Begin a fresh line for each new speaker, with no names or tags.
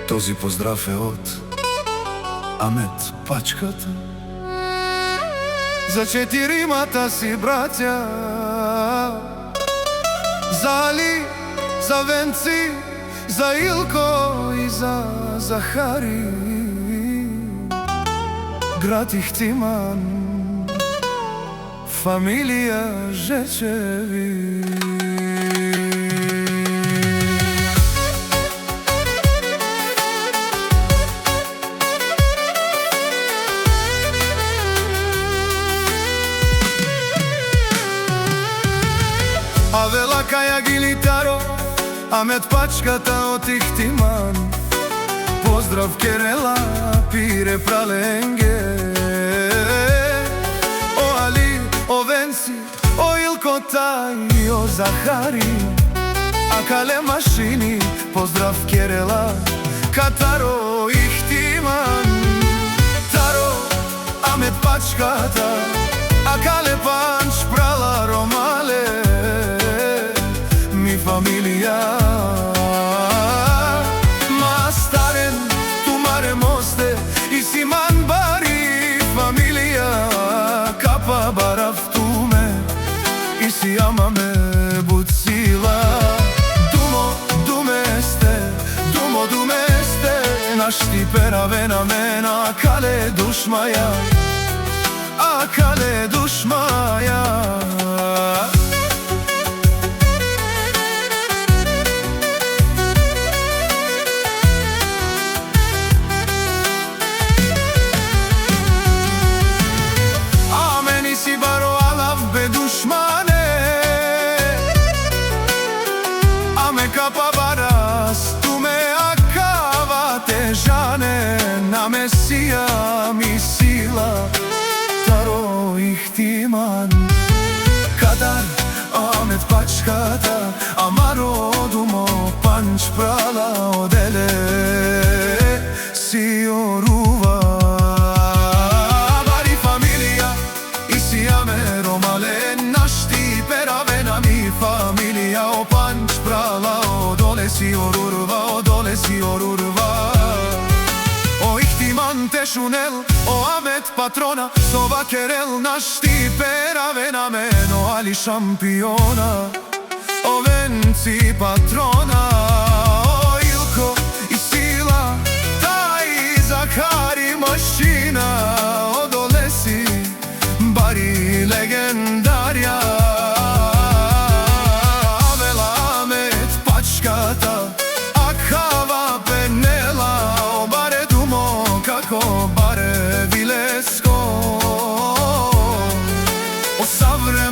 Този поздрав е од Амет Пачката за четиримата си браќа, за Али, за Венци, за Илко и за Захари. Град Ихтиман, фамилија Жечеви. Авела Каја Гилитаро, Амет Пачката од Ихтиман. Поздрав Керела, Пире Праленге, о Али, о Венци, о Илкота и о Захари. Акале Машини, поздрав Керела, Катаро Ихтиман. Таро, Амет Пачката, Акале Панч Прала Ромале, ми фамилија. Мастарен, Тумаре Мосте, Исиман Бари, фамилија. Капа Барав Туме, Исијамаме Буцила. Думо, думесте, нашти пераве на мена. Акале душмаја, Акале душмаја. Си баро алав бе душмане, аме капа барас, туме акава те жане. На Месија ми сила, Таро Ихтиман. Кадар, Амет Пачката, Амаро Думо, Панч Прала оделе, си орува. Фамилија о Панч Прала, одоле си орурва. О Ихтиман Тешунел, о Амет Патрона, Сова Керел, нашти пераве на мен. О Али шампиона, о Венци патрона, о Илко и Сила, тај Захари машина. Одоле си Бари легендарија, Акава Пенела, о баре Думо, како баре Вилеско, о Савре